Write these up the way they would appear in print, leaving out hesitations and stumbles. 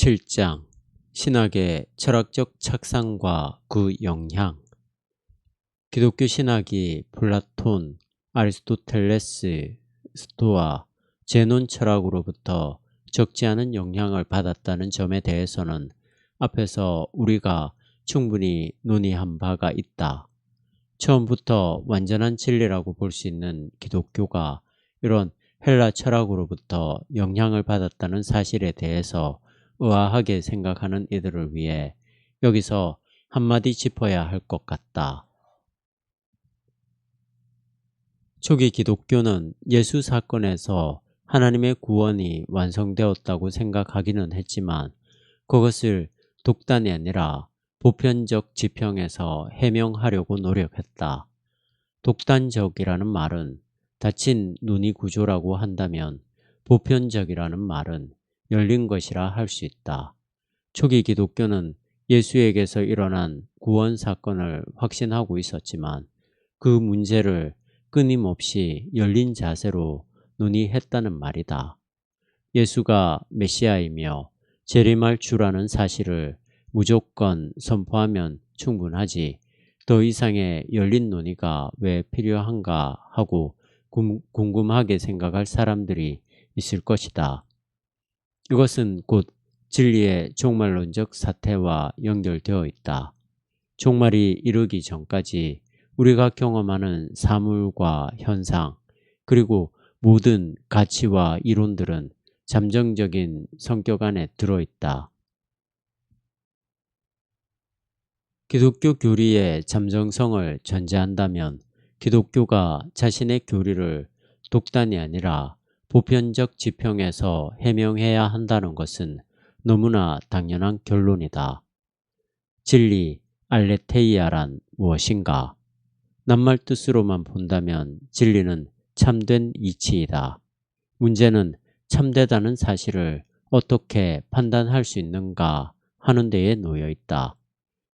7장 신학의 철학적 착상과 그 영향. 기독교 신학이 플라톤, 아리스토텔레스, 스토아, 제논 철학으로부터 적지 않은 영향을 받았다는 점에 대해서는 앞에서 우리가 충분히 논의한 바가 있다. 처음부터 완전한 진리라고 볼 수 있는 기독교가 이런 헬라 철학으로부터 영향을 받았다는 사실에 대해서 의아하게 생각하는 이들을 위해 여기서 한마디 짚어야 할 것 같다. 초기 기독교는 예수 사건에서 하나님의 구원이 완성되었다고 생각하기는 했지만 그것을 독단이 아니라 보편적 지평에서 해명하려고 노력했다. 독단적이라는 말은 닫힌 논의 구조라고 한다면 보편적이라는 말은 열린 것이라 할 수 있다. 초기 기독교는 예수에게서 일어난 구원 사건을 확신하고 있었지만 그 문제를 끊임없이 열린 자세로 논의했다는 말이다. 예수가 메시아이며 재림할 주라는 사실을 무조건 선포하면 충분하지 더 이상의 열린 논의가 왜 필요한가 하고 궁금하게 생각할 사람들이 있을 것이다. 이것은 곧 진리의 종말론적 사태와 연결되어 있다. 종말이 이르기 전까지 우리가 경험하는 사물과 현상 그리고 모든 가치와 이론들은 잠정적인 성격 안에 들어있다. 기독교 교리의 잠정성을 전제한다면 기독교가 자신의 교리를 독단이 아니라 보편적 지평에서 해명해야 한다는 것은 너무나 당연한 결론이다. 진리, 알레테이아란 무엇인가? 낱말 뜻으로만 본다면 진리는 참된 이치이다. 문제는 참되다는 사실을 어떻게 판단할 수 있는가 하는 데에 놓여 있다.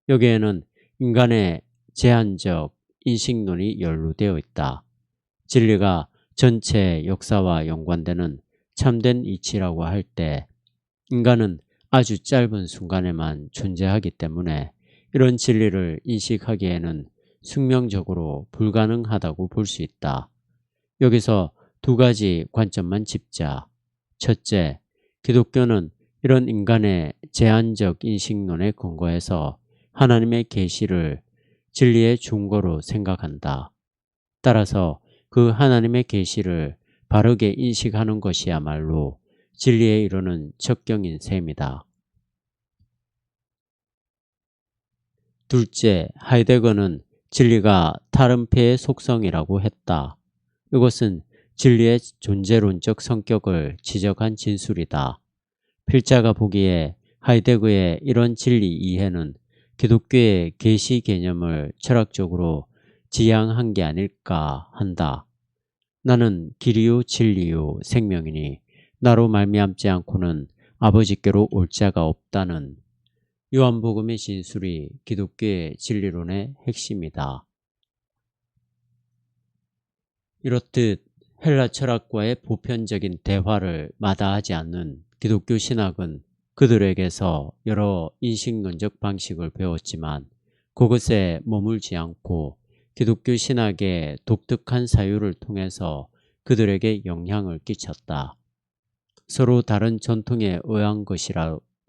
여기에는 인간의 제한적 인식론이 연루되어 있다. 진리가 전체 역사와 연관되는 참된 이치라고 할 때 인간은 아주 짧은 순간에만 존재하기 때문에 이런 진리를 인식하기에는 숙명적으로 불가능하다고 볼 수 있다. 여기서 두 가지 관점만 짚자. 첫째, 기독교는 이런 인간의 제한적 인식론에 근거해서 하나님의 계시를 진리의 중거로 생각한다. 따라서 그 하나님의 계시를 바르게 인식하는 것이야말로 진리에 이르는 척경인 셈이다. 둘째, 하이데거는 진리가 타른페의 속성이라고 했다. 이것은 진리의 존재론적 성격을 지적한 진술이다. 필자가 보기에 하이데거의 이런 진리 이해는 기독교의 계시 개념을 철학적으로 지향한 게 아닐까 한다. 나는 길이요 진리요 생명이니 나로 말미암지 않고는 아버지께로 올 자가 없다는 요한복음의 진술이 기독교의 진리론의 핵심이다. 이렇듯 헬라 철학과의 보편적인 대화를 마다하지 않는 기독교 신학은 그들에게서 여러 인식론적 방식을 배웠지만 그것에 머물지 않고 기독교 신학의 독특한 사유를 통해서 그들에게 영향을 끼쳤다. 서로 다른 전통에 의한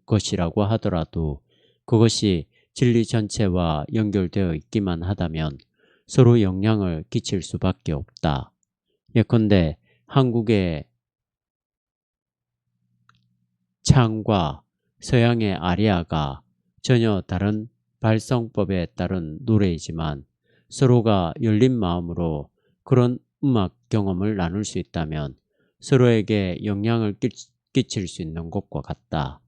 것이라고 하더라도 그것이 진리 전체와 연결되어 있기만 하다면 서로 영향을 끼칠 수밖에 없다. 예컨대 한국의 창과 서양의 아리아가 전혀 다른 발성법에 따른 노래이지만 서로가 열린 마음으로 그런 음악 경험을 나눌 수 있다면 서로에게 영향을 끼칠 수 있는 것과 같다.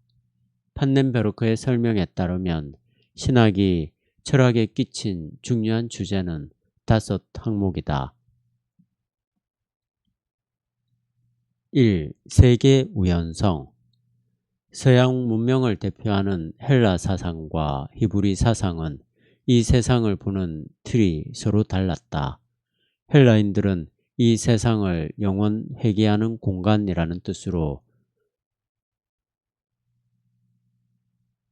판넨베르크의 설명에 따르면 신학이 철학에 끼친 중요한 주제는 5 항목이다. 1. 세계 우연성. 서양 문명을 대표하는 헬라 사상과 히브리 사상은 이 세상을 보는 틀이 서로 달랐다. 헬라인들은 이 세상을 영원 회귀하는 공간이라는 뜻으로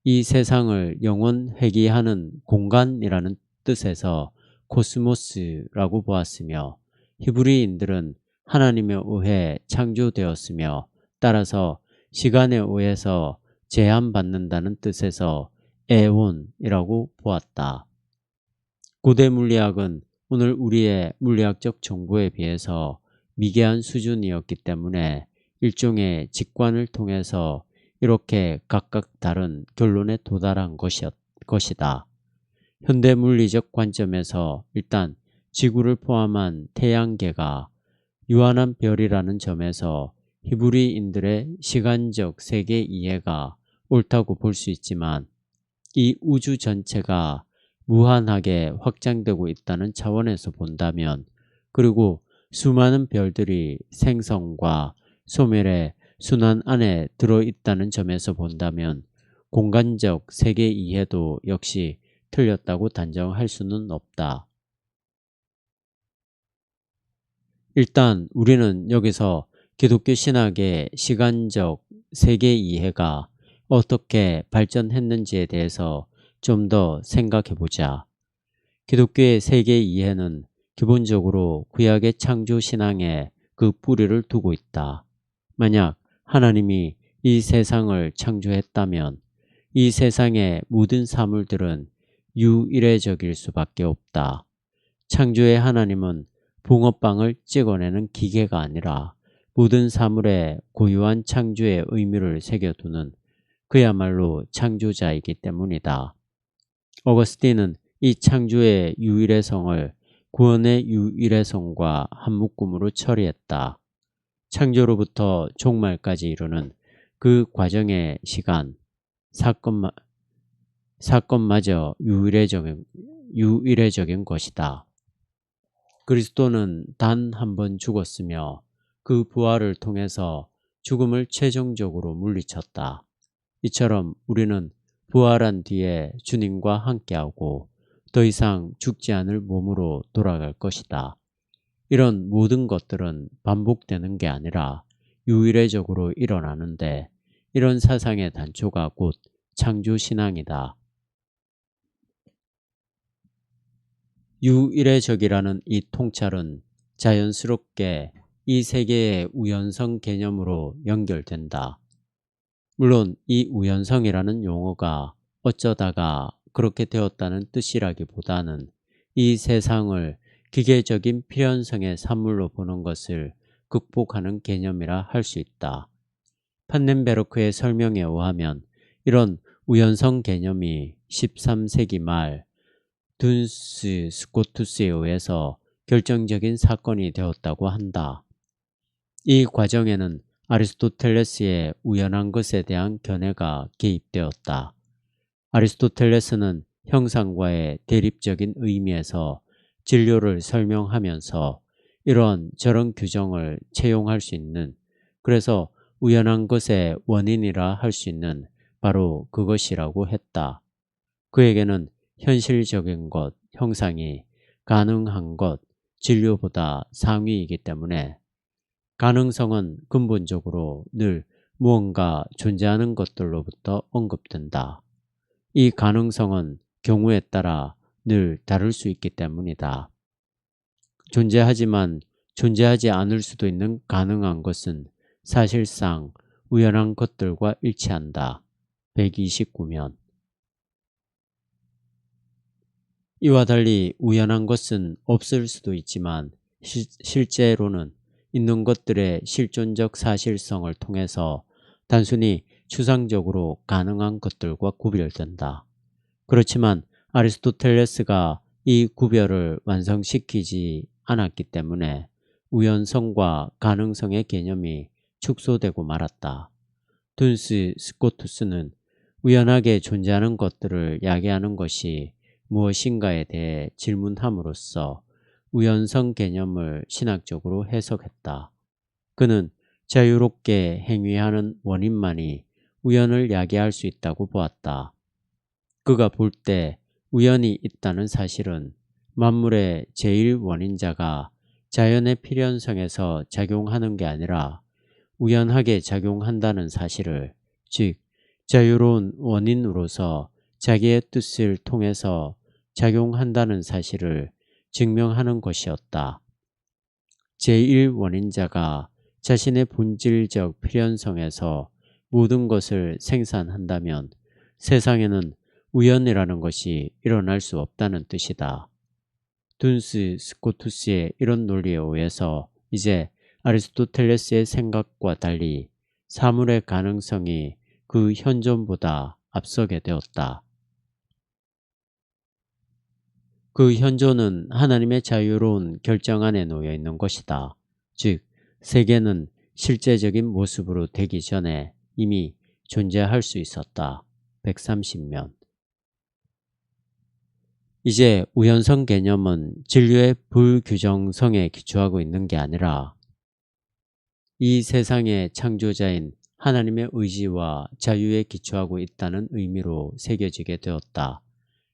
이 세상을 영원 회귀하는 공간이라는 뜻에서 코스모스라고 보았으며, 히브리인들은 하나님에 의해 창조되었으며, 따라서 시간에 의해서 제한받는다는 뜻에서 에온이라고 보았다. 고대 물리학은 오늘 우리의 물리학적 정보에 비해서 미개한 수준이었기 때문에 일종의 직관을 통해서 이렇게 각각 다른 결론에 도달한 것이다. 현대 물리적 관점에서 일단 지구를 포함한 태양계가 유한한 별이라는 점에서 히브리인들의 시간적 세계 이해가 옳다고 볼 수 있지만, 이 우주 전체가 무한하게 확장되고 있다는 차원에서 본다면, 그리고 수많은 별들이 생성과 소멸의 순환 안에 들어있다는 점에서 본다면 공간적 세계 이해도 역시 틀렸다고 단정할 수는 없다. 일단 우리는 여기서 기독교 신학의 시간적 세계 이해가 어떻게 발전했는지에 대해서 좀 더 생각해 보자. 기독교의 세계 이해는 기본적으로 구약의 창조 신앙에 그 뿌리를 두고 있다. 만약 하나님이 이 세상을 창조했다면 이 세상의 모든 사물들은 유일해적일 수밖에 없다. 창조의 하나님은 붕어빵을 찍어내는 기계가 아니라 모든 사물에 고유한 창조의 의미를 새겨두는 그야말로 창조자이기 때문이다. 어거스틴은 이 창조의 유일해성을 구원의 유일해성과 한 묶음으로 처리했다. 창조로부터 종말까지 이루는 그 과정의 시간, 사건마저 유일해적인 것이다. 그리스도는 단 한 번 죽었으며 그 부활을 통해서 죽음을 최종적으로 물리쳤다. 이처럼 우리는 부활한 뒤에 주님과 함께하고 더 이상 죽지 않을 몸으로 돌아갈 것이다. 이런 모든 것들은 반복되는 게 아니라 유일해적으로 일어나는데, 이런 사상의 단초가 곧 창조신앙이다. 유일해적이라는 이 통찰은 자연스럽게 이 세계의 우연성 개념으로 연결된다. 물론 이 우연성이라는 용어가 어쩌다가 그렇게 되었다는 뜻이라기보다는 이 세상을 기계적인 필연성의 산물로 보는 것을 극복하는 개념이라 할 수 있다. 판넨베르크의 설명에 의하면 이런 우연성 개념이 13세기 말 둔스 스코투스에 의해서 결정적인 사건이 되었다고 한다. 이 과정에는 아리스토텔레스의 우연한 것에 대한 견해가 개입되었다. 아리스토텔레스는 형상과의 대립적인 의미에서 진료를 설명하면서 이런 저런 규정을 채용할 수 있는, 그래서 우연한 것의 원인이라 할 수 있는 바로 그것이라고 했다. 그에게는 현실적인 것, 형상이 가능한 것, 진료보다 상위이기 때문에 가능성은 근본적으로 늘 무언가 존재하는 것들로부터 언급된다. 이 가능성은 경우에 따라 늘 다를 수 있기 때문이다. 존재하지만 존재하지 않을 수도 있는 가능한 것은 사실상 우연한 것들과 일치한다. 129면. 이와 달리 우연한 것은 없을 수도 있지만 실제로는 있는 것들의 실존적 사실성을 통해서 단순히 추상적으로 가능한 것들과 구별된다. 그렇지만 아리스토텔레스가 이 구별을 완성시키지 않았기 때문에 우연성과 가능성의 개념이 축소되고 말았다. 둔스 스코투스는 우연하게 존재하는 것들을 야기하는 것이 무엇인가에 대해 질문함으로써 우연성 개념을 신학적으로 해석했다. 그는 자유롭게 행위하는 원인만이 우연을 야기할 수 있다고 보았다. 그가 볼 때 우연이 있다는 사실은 만물의 제일 원인자가 자연의 필연성에서 작용하는 게 아니라 우연하게 작용한다는 사실을, 즉 자유로운 원인으로서 자기의 뜻을 통해서 작용한다는 사실을 증명하는 것이었다. 제1원인자가 자신의 본질적 필연성에서 모든 것을 생산한다면 세상에는 우연이라는 것이 일어날 수 없다는 뜻이다. 둔스 스코투스의 이런 논리에 의해서 이제 아리스토텔레스의 생각과 달리 사물의 가능성이 그 현존보다 앞서게 되었다. 그 현존은 하나님의 자유로운 결정 안에 놓여 있는 것이다. 즉, 세계는 실제적인 모습으로 되기 전에 이미 존재할 수 있었다. 130면. 이제 우연성 개념은 진료의 불규정성에 기초하고 있는 게 아니라 이 세상의 창조자인 하나님의 의지와 자유에 기초하고 있다는 의미로 새겨지게 되었다.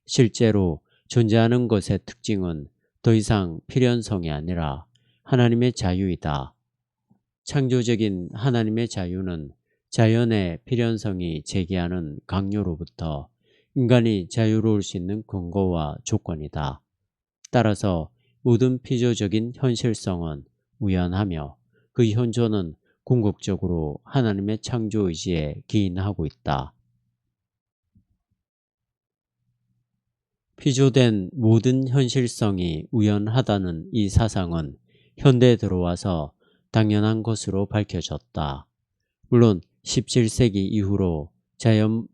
실제로 존재하는 것의 특징은 더 이상 필연성이 아니라 하나님의 자유이다. 창조적인 하나님의 자유는 자연의 필연성이 제기하는 강요로부터 인간이 자유로울 수 있는 근거와 조건이다. 따라서 모든 피조적인 현실성은 우연하며 그 현존은 궁극적으로 하나님의 창조의지에 기인하고 있다. 피조된 모든 현실성이 우연하다는 이 사상은 현대에 들어와서 당연한 것으로 밝혀졌다. 물론 17세기 이후로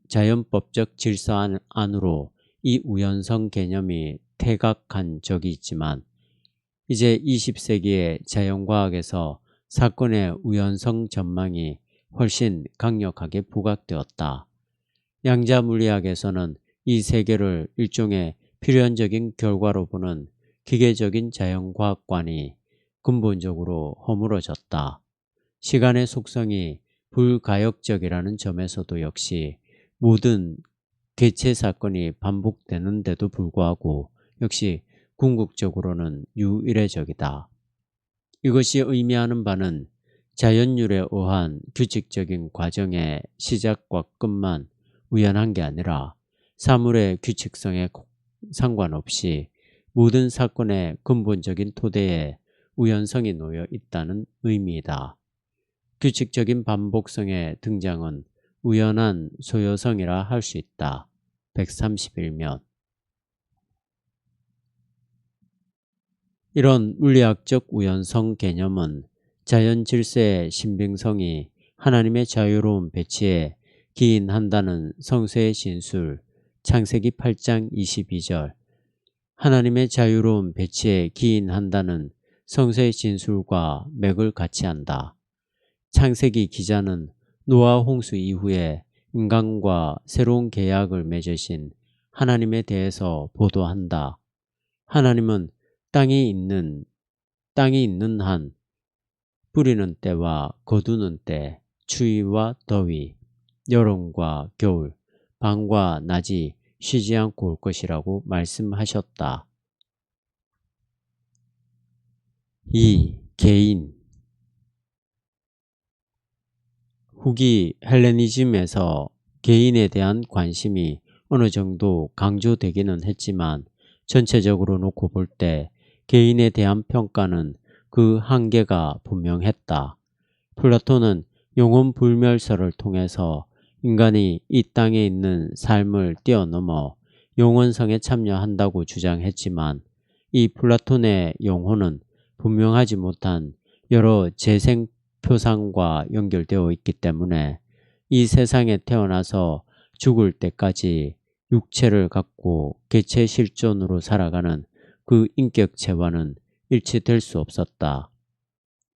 자연법적 질서 안으로 이 우연성 개념이 퇴각한 적이 있지만 이제 20세기의 자연과학에서 사건의 우연성 전망이 훨씬 강력하게 부각되었다. 양자물리학에서는 이 세계를 일종의 필연적인 결과로 보는 기계적인 자연과학관이 근본적으로 허물어졌다. 시간의 속성이 불가역적이라는 점에서도 역시 모든 개체 사건이 반복되는데도 불구하고 역시 궁극적으로는 유일해적이다. 이것이 의미하는 바는 자연율에 의한 규칙적인 과정의 시작과 끝만 우연한 게 아니라 사물의 규칙성에 상관없이 모든 사건의 근본적인 토대에 우연성이 놓여 있다는 의미이다. 규칙적인 반복성의 등장은 우연한 소요성이라 할 수 있다. 131면. 이런 물리학적 우연성 개념은 자연 질서의 신빙성이 하나님의 자유로운 배치에 기인한다는 성서의 진술 창세기 8장 22절 하나님의 자유로운 배치에 기인한다는 성서의 진술과 맥을 같이 한다. 창세기 기자는 노아 홍수 이후에 인간과 새로운 계약을 맺으신 하나님에 대해서 보도한다. 하나님은 땅이 있는 한 뿌리는 때와 거두는 때, 추위와 더위, 여름과 겨울, 밤과 낮이 쉬지 않고 올 것이라고 말씀하셨다. 2. 개인. 후기 헬레니즘에서 개인에 대한 관심이 어느 정도 강조되기는 했지만 전체적으로 놓고 볼 때 개인에 대한 평가는 그 한계가 분명했다. 플라톤은 영혼불멸설을 통해서 인간이 이 땅에 있는 삶을 뛰어넘어 영원성에 참여한다고 주장했지만 이 플라톤의 영혼은 분명하지 못한 여러 재생표상과 연결되어 있기 때문에 이 세상에 태어나서 죽을 때까지 육체를 갖고 개체 실존으로 살아가는 그 인격체와는 일치될 수 없었다.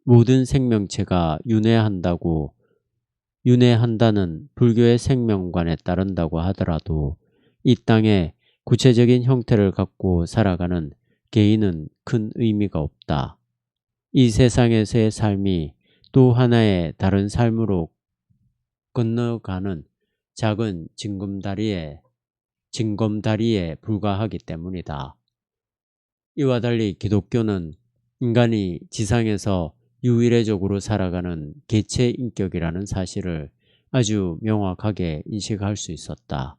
모든 생명체가 윤회한다는 불교의 생명관에 따른다고 하더라도 이 땅에 구체적인 형태를 갖고 살아가는 개인은 큰 의미가 없다. 이 세상에서의 삶이 또 하나의 다른 삶으로 건너가는 작은 징검다리에 불과하기 때문이다. 이와 달리 기독교는 인간이 지상에서 유일해적으로 살아가는 개체 인격이라는 사실을 아주 명확하게 인식할 수 있었다.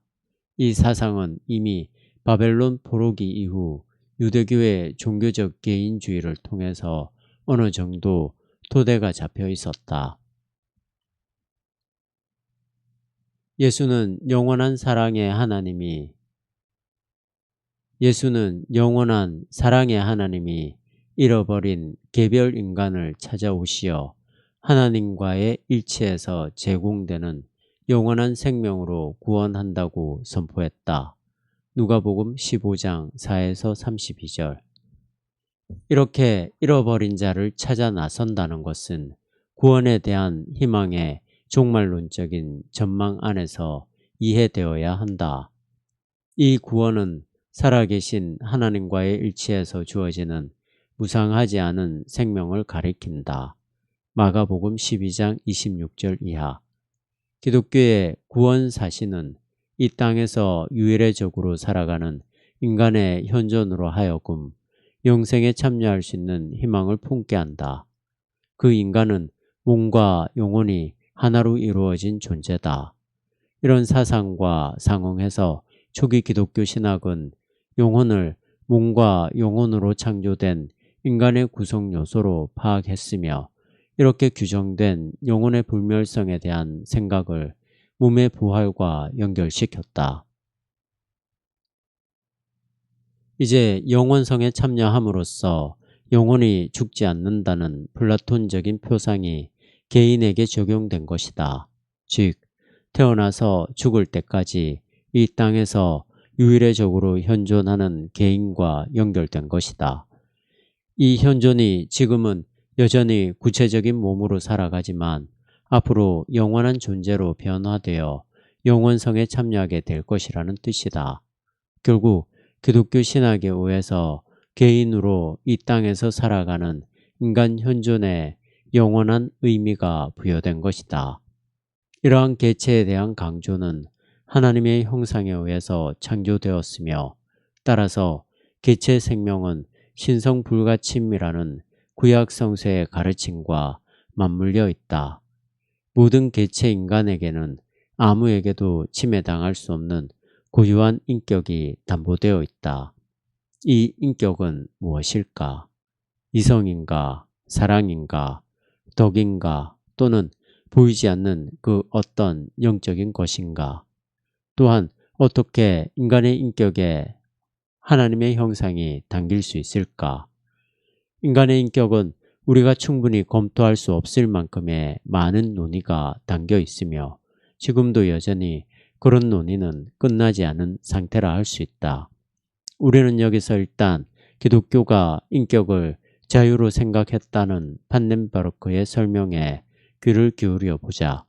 이 사상은 이미 바벨론 포로기 이후 유대교의 종교적 개인주의를 통해서 어느 정도 토대가 잡혀 있었다. 예수는 영원한 사랑의 하나님이 잃어버린 개별 인간을 찾아오시어 하나님과의 일치에서 제공되는 영원한 생명으로 구원한다고 선포했다. 누가복음 15장 4에서 32절. 이렇게 잃어버린 자를 찾아 나선다는 것은 구원에 대한 희망의 종말론적인 전망 안에서 이해되어야 한다. 이 구원은 살아계신 하나님과의 일치에서 주어지는 무상하지 않은 생명을 가리킨다. 마가복음 12장 26절 이하. 기독교의 구원 사실은 이 땅에서 유일적으로 살아가는 인간의 현존으로 하여금 영생에 참여할 수 있는 희망을 품게 한다. 그 인간은 몸과 영혼이 하나로 이루어진 존재다. 이런 사상과 상응해서 초기 기독교 신학은 영혼을 몸과 영혼으로 창조된 인간의 구성 요소로 파악했으며, 이렇게 규정된 영혼의 불멸성에 대한 생각을 몸의 부활과 연결시켰다. 이제 영원성에 참여함으로써 영혼이 죽지 않는다는 플라톤적인 표상이 개인에게 적용된 것이다. 즉, 태어나서 죽을 때까지 이 땅에서 유일적으로 현존하는 개인과 연결된 것이다. 이 현존이 지금은 여전히 구체적인 몸으로 살아가지만 앞으로 영원한 존재로 변화되어 영원성에 참여하게 될 것이라는 뜻이다. 결국 기독교 신학에 의해서 개인으로 이 땅에서 살아가는 인간 현존에 영원한 의미가 부여된 것이다. 이러한 개체에 대한 강조는 하나님의 형상에 의해서 창조되었으며, 따라서 개체 생명은 신성 불가침이라는 구약 성서의 가르침과 맞물려 있다. 모든 개체 인간에게는 아무에게도 침해당할 수 없는 고유한 인격이 담보되어 있다. 이 인격은 무엇일까? 이성인가? 사랑인가? 덕인가? 또는 보이지 않는 그 어떤 영적인 것인가? 또한 어떻게 인간의 인격에 하나님의 형상이 담길 수 있을까? 인간의 인격은 우리가 충분히 검토할 수 없을 만큼의 많은 논의가 담겨 있으며, 지금도 여전히 그런 논의는 끝나지 않은 상태라 할 수 있다. 우리는 여기서 일단 기독교가 인격을 자유로 생각했다는 판넨베르크의 설명에 귀를 기울여 보자.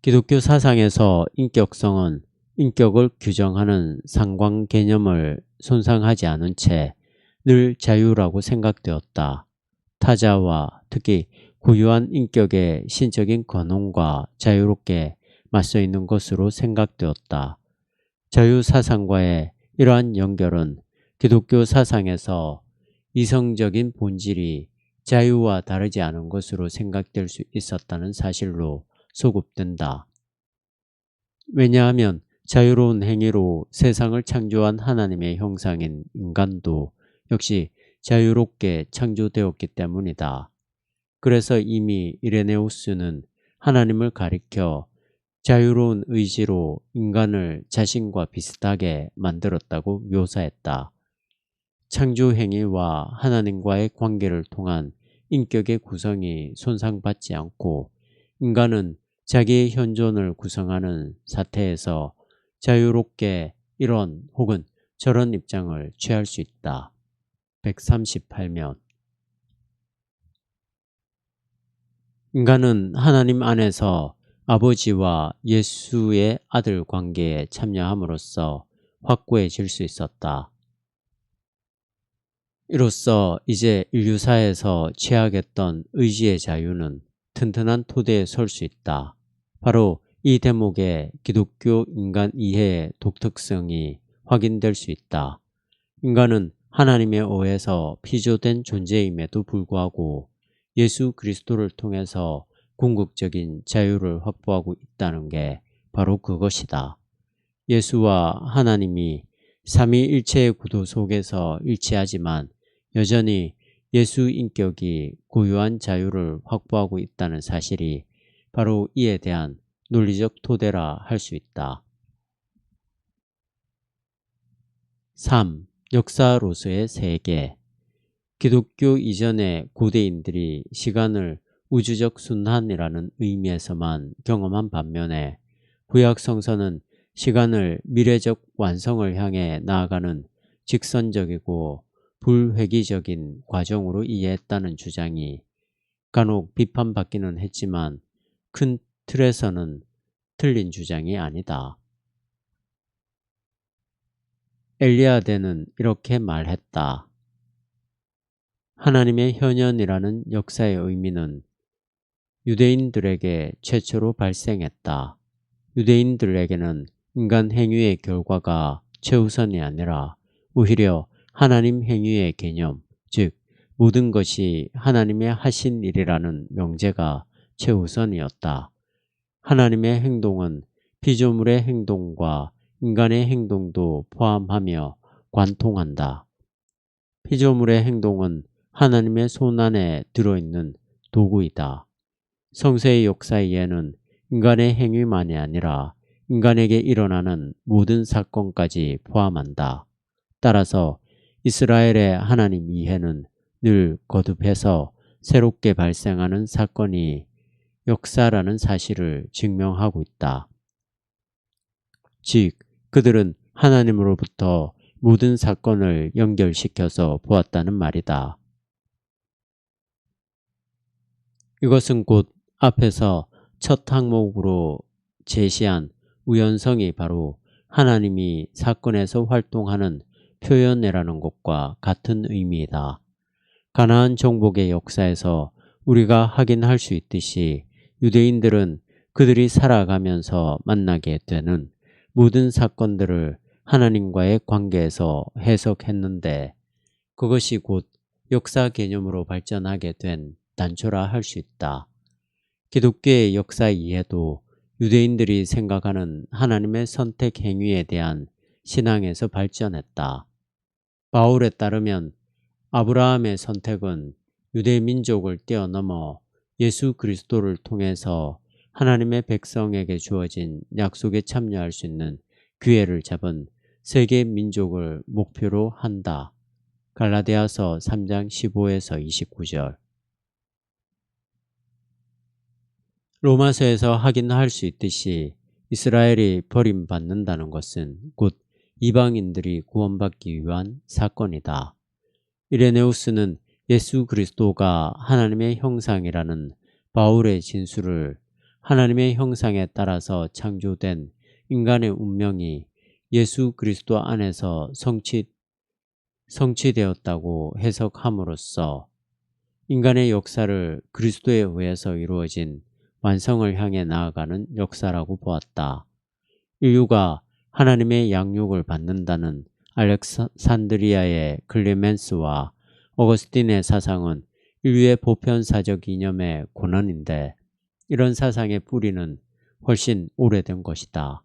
기독교 사상에서 인격성은 인격을 규정하는 상관 개념을 손상하지 않은 채 늘 자유라고 생각되었다. 타자와 특히 고유한 인격의 신적인 권한과 자유롭게 맞서 있는 것으로 생각되었다. 자유 사상과의 이러한 연결은 기독교 사상에서 이성적인 본질이 자유와 다르지 않은 것으로 생각될 수 있었다는 사실로 소급된다. 왜냐하면 자유로운 행위로 세상을 창조한 하나님의 형상인 인간도 역시 자유롭게 창조되었기 때문이다. 그래서 이미 이레네우스는 하나님을 가리켜 자유로운 의지로 인간을 자신과 비슷하게 만들었다고 묘사했다. 창조 행위와 하나님과의 관계를 통한 인격의 구성이 손상받지 않고 인간은 자기의 현존을 구성하는 사태에서 자유롭게 이런 혹은 저런 입장을 취할 수 있다. 138면 인간은 하나님 안에서 아버지와 예수의 아들 관계에 참여함으로써 확고해질 수 있었다. 이로써 이제 인류사에서 취하겠던 의지의 자유는 튼튼한 토대에 설 수 있다. 바로 이 대목에 기독교 인간 이해의 독특성이 확인될 수 있다. 인간은 하나님에 의해서 피조된 존재임에도 불구하고 예수 그리스도를 통해서 궁극적인 자유를 확보하고 있다는 게 바로 그것이다. 예수와 하나님이 삼위일체의 구도 속에서 일치하지만 여전히 예수 인격이 고유한 자유를 확보하고 있다는 사실이 바로 이에 대한 논리적 토대라 할 수 있다. 3. 역사로서의 세계. 기독교 이전의 고대인들이 시간을 우주적 순환이라는 의미에서만 경험한 반면에 구약 성서는 시간을 미래적 완성을 향해 나아가는 직선적이고 불회귀적인 과정으로 이해했다는 주장이 간혹 비판받기는 했지만 큰 틀에서는 틀린 주장이 아니다. 엘리야데는 이렇게 말했다. 하나님의 현현이라는 역사의 의미는 유대인들에게 최초로 발생했다. 유대인들에게는 인간 행위의 결과가 최우선이 아니라 오히려 하나님 행위의 개념, 즉 모든 것이 하나님의 하신 일이라는 명제가 최우선이었다. 하나님의 행동은 피조물의 행동과 인간의 행동도 포함하며 관통한다. 피조물의 행동은 하나님의 손 안에 들어있는 도구이다. 성세의 역사에는 인간의 행위만이 아니라 인간에게 일어나는 모든 사건까지 포함한다. 따라서 이스라엘의 하나님 이해는 늘 거듭해서 새롭게 발생하는 사건이 역사라는 사실을 증명하고 있다. 즉, 그들은 하나님으로부터 모든 사건을 연결시켜서 보았다는 말이다. 이것은 곧 앞에서 첫 항목으로 제시한 우연성이 바로 하나님이 사건에서 활동하는 표현이라는 것과 같은 의미이다. 가나안 정복의 역사에서 우리가 확인할 수 있듯이 유대인들은 그들이 살아가면서 만나게 되는 모든 사건들을 하나님과의 관계에서 해석했는데 그것이 곧 역사 개념으로 발전하게 된 단초라 할 수 있다. 기독교의 역사 이해도 유대인들이 생각하는 하나님의 선택 행위에 대한 신앙에서 발전했다. 바울에 따르면 아브라함의 선택은 유대 민족을 뛰어넘어 예수 그리스도를 통해서 하나님의 백성에게 주어진 약속에 참여할 수 있는 기회를 잡은 세계 민족을 목표로 한다. 갈라디아서 3장 15에서 29절. 로마서에서 확인할 수 있듯이 이스라엘이 버림받는다는 것은 곧 이방인들이 구원받기 위한 사건이다. 이레네우스는 예수 그리스도가 하나님의 형상이라는 바울의 진술을 하나님의 형상에 따라서 창조된 인간의 운명이 예수 그리스도 안에서 성취되었다고 해석함으로써 인간의 역사를 그리스도에 의해서 이루어진 완성을 향해 나아가는 역사라고 보았다. 인류가 하나님의 양육을 받는다는 알렉산드리아의 클레멘스와 어거스틴의 사상은 인류의 보편사적 이념의 권원인데 이런 사상의 뿌리는 훨씬 오래된 것이다.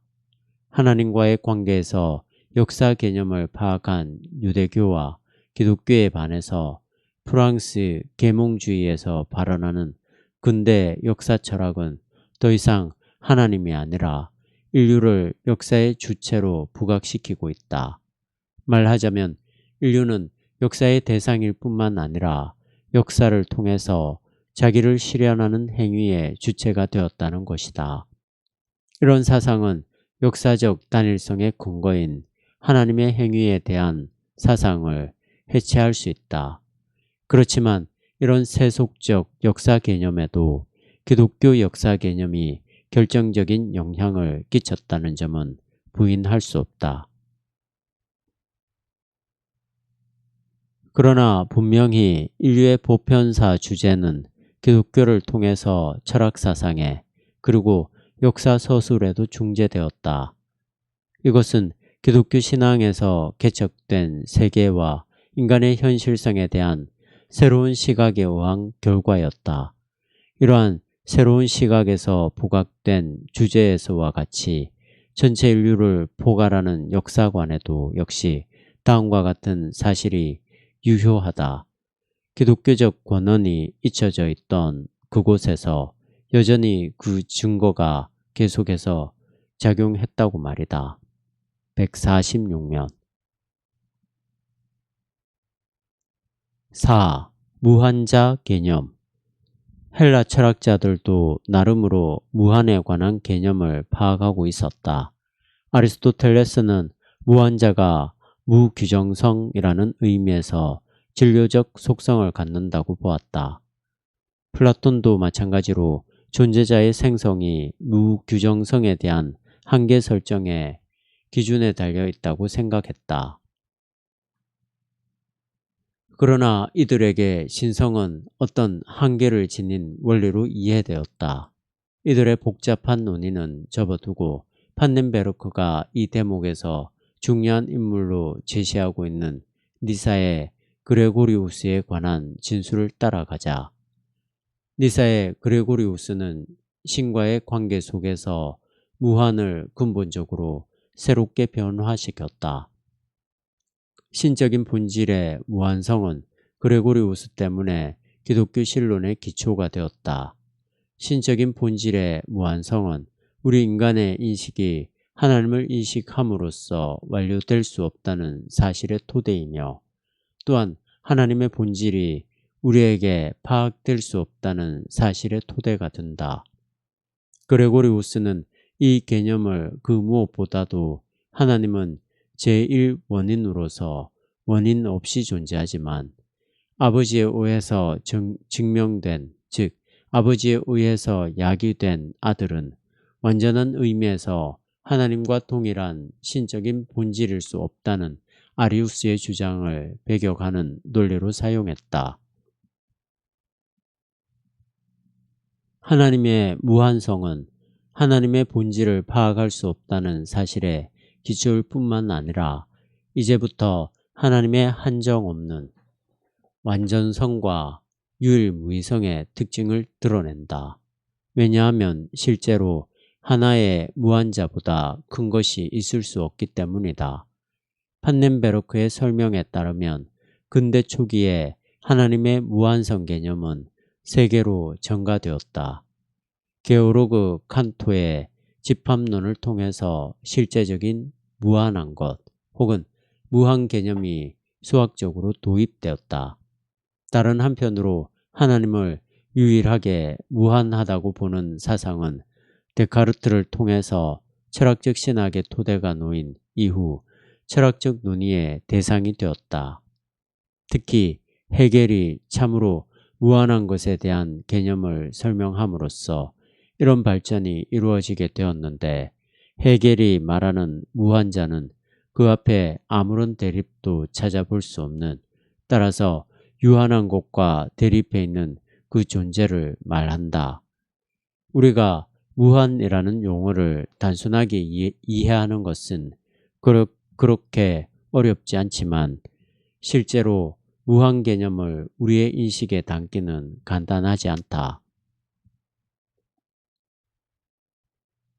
하나님과의 관계에서 역사 개념을 파악한 유대교와 기독교에 반해서 프랑스 계몽주의에서 발언하는 근대 역사 철학은 더 이상 하나님이 아니라 인류를 역사의 주체로 부각시키고 있다. 말하자면 인류는 역사의 대상일 뿐만 아니라 역사를 통해서 자기를 실현하는 행위의 주체가 되었다는 것이다. 이런 사상은 역사적 단일성의 근거인 하나님의 행위에 대한 사상을 해체할 수 있다. 그렇지만 이런 세속적 역사 개념에도 기독교 역사 개념이 결정적인 영향을 끼쳤다는 점은 부인할 수 없다. 그러나 분명히 인류의 보편사 주제는 기독교를 통해서 철학사상에 그리고 역사서술에도 중재되었다. 이것은 기독교 신앙에서 개척된 세계와 인간의 현실성에 대한 새로운 시각에 의한 결과였다. 이러한 새로운 시각에서 부각된 주제에서와 같이 전체 인류를 포괄하는 역사관에도 역시 다음과 같은 사실이 유효하다. 기독교적 권언이 잊혀져 있던 그곳에서 여전히 그 증거가 계속해서 작용했다고 말이다. 146면 4. 무한자 개념. 헬라 철학자들도 나름으로 무한에 관한 개념을 파악하고 있었다. 아리스토텔레스는 무한자가 무규정성이라는 의미에서 진료적 속성을 갖는다고 보았다. 플라톤도 마찬가지로 존재자의 생성이 무규정성에 대한 한계 설정의 기준에 달려 있다고 생각했다. 그러나 이들에게 신성은 어떤 한계를 지닌 원리로 이해되었다. 이들의 복잡한 논의는 접어두고 판넨베르크가 이 대목에서 중요한 인물로 제시하고 있는 니사의 그레고리우스에 관한 진술을 따라가자. 니사의 그레고리우스는 신과의 관계 속에서 무한을 근본적으로 새롭게 변화시켰다. 신적인 본질의 무한성은 그레고리우스 때문에 기독교 신론의 기초가 되었다. 신적인 본질의 무한성은 우리 인간의 인식이 하나님을 인식함으로써 완료될 수 없다는 사실의 토대이며 또한 하나님의 본질이 우리에게 파악될 수 없다는 사실의 토대가 된다. 그레고리우스는 이 개념을 그 무엇보다도 하나님은 제1원인으로서 원인 없이 존재하지만 아버지에 의해서 증명된, 즉 아버지에 의해서 야기된 아들은 완전한 의미에서 하나님과 동일한 신적인 본질일 수 없다는 아리우스의 주장을 배격하는 논리로 사용했다. 하나님의 무한성은 하나님의 본질을 파악할 수 없다는 사실에 기초일 뿐만 아니라 이제부터 하나님의 한정없는 완전성과 유일무이성의 특징을 드러낸다. 왜냐하면 실제로 하나의 무한자보다 큰 것이 있을 수 없기 때문이다. 판넨베르크의 설명에 따르면 근대 초기에 하나님의 무한성 개념은 세 개로 전가되었다. 게오르그 칸토의 집합론을 통해서 실제적인 무한한 것 혹은 무한 개념이 수학적으로 도입되었다. 다른 한편으로 하나님을 유일하게 무한하다고 보는 사상은 데카르트를 통해서 철학적 신학의 토대가 놓인 이후 철학적 논의의 대상이 되었다. 특히 헤겔이 참으로 무한한 것에 대한 개념을 설명함으로써 이런 발전이 이루어지게 되었는데 헤겔이 말하는 무한자는 그 앞에 아무런 대립도 찾아볼 수 없는, 따라서 유한한 것과 대립해 있는 그 존재를 말한다. 우리가 무한이라는 용어를 단순하게 이해하는 것은 그렇게 어렵지 않지만 실제로 무한 개념을 우리의 인식에 담기는 간단하지 않다.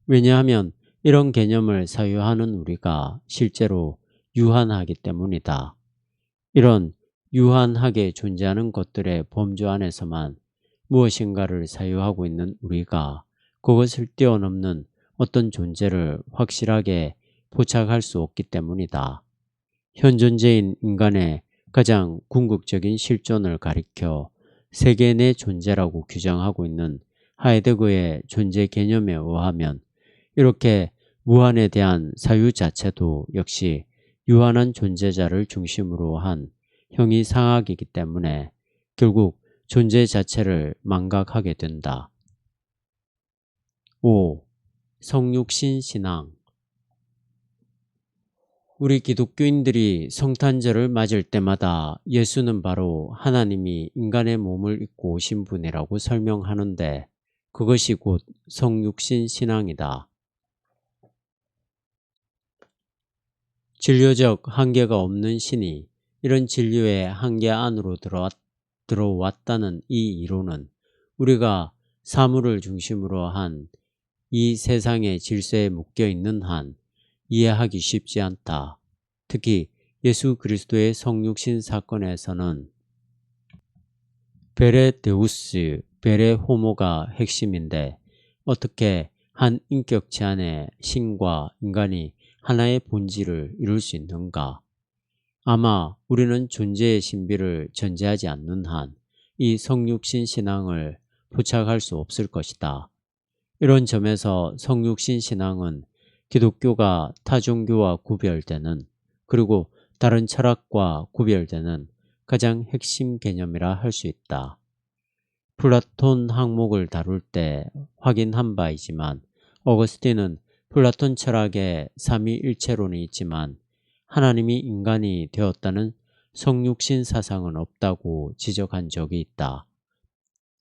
왜냐하면 이런 개념을 사유하는 우리가 실제로 유한하기 때문이다. 이런 유한하게 존재하는 것들의 범주 안에서만 무엇인가를 사유하고 있는 우리가 그것을 뛰어넘는 어떤 존재를 확실하게 포착할 수 없기 때문이다. 현 존재인 인간의 가장 궁극적인 실존을 가리켜 세계 내 존재라고 규정하고 있는 하이데거의 존재 개념에 의하면 이렇게 무한에 대한 사유 자체도 역시 유한한 존재자를 중심으로 한 형이상학이기 때문에 결국 존재 자체를 망각하게 된다. 5. 성육신 신앙. 우리 기독교인들이 성탄절을 맞을 때마다 예수는 바로 하나님이 인간의 몸을 입고 오신 분이라고 설명하는데 그것이 곧 성육신 신앙이다. 진료적 한계가 없는 신이 이런 진료의 한계 안으로 들어왔다는 이 이론은 우리가 사물을 중심으로 한 이 세상의 질서에 묶여 있는 한 이해하기 쉽지 않다. 특히 예수 그리스도의 성육신 사건에서는 베레 데우스, 베레 호모가 핵심인데 어떻게 한 인격체 안에 신과 인간이 하나의 본질을 이룰 수 있는가? 아마 우리는 존재의 신비를 전제하지 않는 한 이 성육신 신앙을 포착할 수 없을 것이다. 이런 점에서 성육신 신앙은 기독교가 타 종교와 구별되는, 그리고 다른 철학과 구별되는 가장 핵심 개념이라 할 수 있다. 플라톤 항목을 다룰 때 확인한 바이지만 어거스틴은 플라톤 철학에 삼위일체론이 있지만 하나님이 인간이 되었다는 성육신 사상은 없다고 지적한 적이 있다.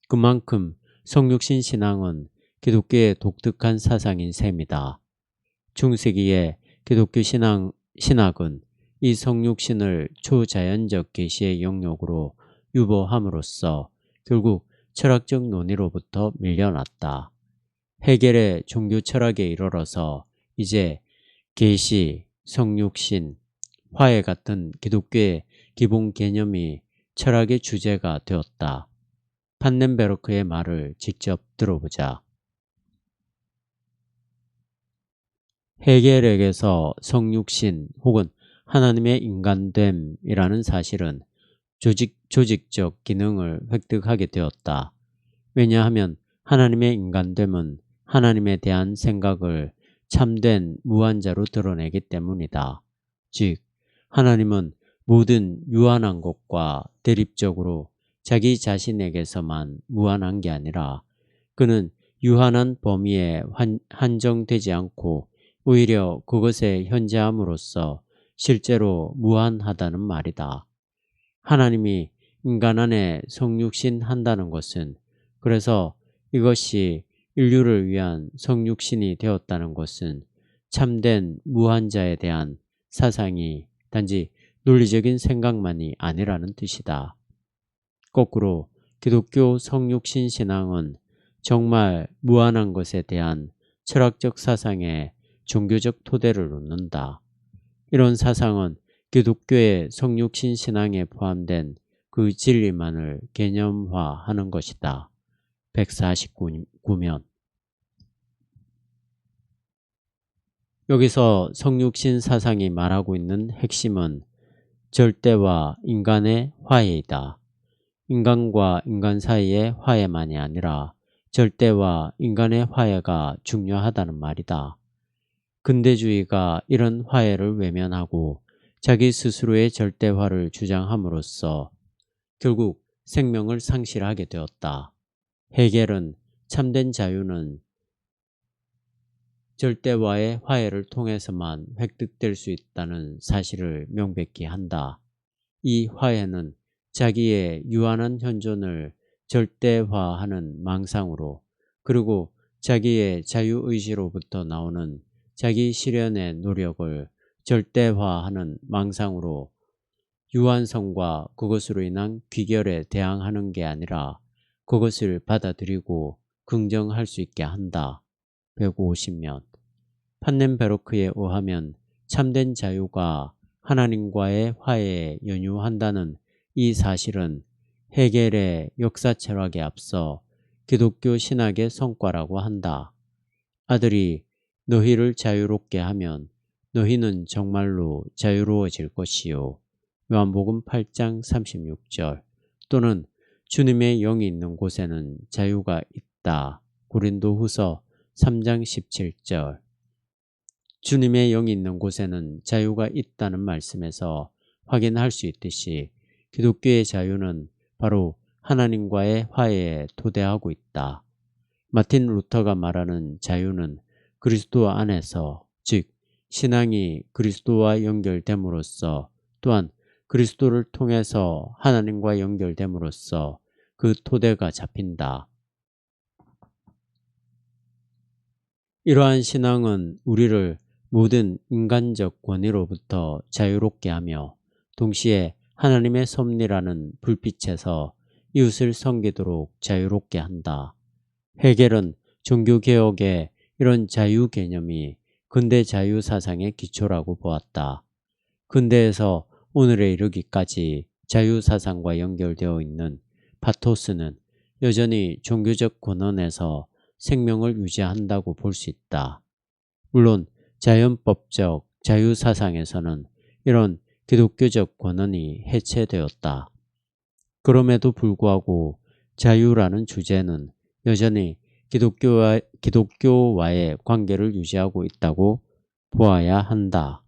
그만큼 성육신 신앙은 기독교의 독특한 사상인 셈이다. 중세기의 기독교 신학은 이 성육신을 초자연적 계시의 영역으로 유보함으로써 결국 철학적 논의로부터 밀려났다. 헤겔의 종교 철학에 이르러서 이제 계시, 성육신, 화해 같은 기독교의 기본 개념이 철학의 주제가 되었다. 판넨베르크의 말을 직접 들어보자. 헤겔에게서 성육신 혹은 하나님의 인간됨이라는 사실은 조직적 기능을 획득하게 되었다. 왜냐하면 하나님의 인간됨은 하나님에 대한 생각을 참된 무한자로 드러내기 때문이다. 즉, 하나님은 모든 유한한 것과 대립적으로 자기 자신에게서만 무한한 게 아니라 그는 유한한 범위에 한정되지 않고 오히려 그것에 현재함으로써 실제로 무한하다는 말이다. 하나님이 인간 안에 성육신 한다는 것은, 그래서 이것이 인류를 위한 성육신이 되었다는 것은 참된 무한자에 대한 사상이 단지 논리적인 생각만이 아니라는 뜻이다. 거꾸로 기독교 성육신 신앙은 정말 무한한 것에 대한 철학적 사상에 종교적 토대를 놓는다. 이런 사상은 기독교의 성육신 신앙에 포함된 그 진리만을 개념화하는 것이다. 149면 여기서 성육신 사상이 말하고 있는 핵심은 절대와 인간의 화해이다. 인간과 인간 사이의 화해만이 아니라 절대와 인간의 화해가 중요하다는 말이다. 근대주의가 이런 화해를 외면하고 자기 스스로의 절대화를 주장함으로써 결국 생명을 상실하게 되었다. 헤겔은 참된 자유는 절대와의 화해를 통해서만 획득될 수 있다는 사실을 명백히 한다. 이 화해는 자기의 유한한 현존을 절대화하는 망상으로, 그리고 자기의 자유의지로부터 나오는 자기 실현의 노력을 절대화하는 망상으로 유한성과 그것으로 인한 귀결에 대항하는 게 아니라 그것을 받아들이고 긍정할 수 있게 한다. 150면 판넨베르크에 의하면 참된 자유가 하나님과의 화해에 연유한다는 이 사실은 헤겔의 역사 철학에 앞서 기독교 신학의 성과라고 한다. 아들이 너희를 자유롭게 하면 너희는 정말로 자유로워질 것이요. 요한복음 8장 36절. 또는 주님의 영이 있는 곳에는 자유가 있다. 고린도후서 3장 17절. 주님의 영이 있는 곳에는 자유가 있다는 말씀에서 확인할 수 있듯이 기독교의 자유는 바로 하나님과의 화해에 토대하고 있다. 마틴 루터가 말하는 자유는 그리스도 안에서, 즉 신앙이 그리스도와 연결됨으로써, 또한 그리스도를 통해서 하나님과 연결됨으로써 그 토대가 잡힌다. 이러한 신앙은 우리를 모든 인간적 권위로부터 자유롭게 하며 동시에 하나님의 섭리라는 불빛에서 이웃을 섬기도록 자유롭게 한다. 헤겔은 종교개혁의 이런 자유 개념이 근대 자유 사상의 기초라고 보았다. 근대에서 오늘에 이르기까지 자유 사상과 연결되어 있는 파토스는 여전히 종교적 권원에서 생명을 유지한다고 볼 수 있다. 물론 자연법적 자유 사상에서는 이런 기독교적 권원이 해체되었다. 그럼에도 불구하고 자유라는 주제는 여전히 기독교와의 관계를 유지하고 있다고 보아야 한다.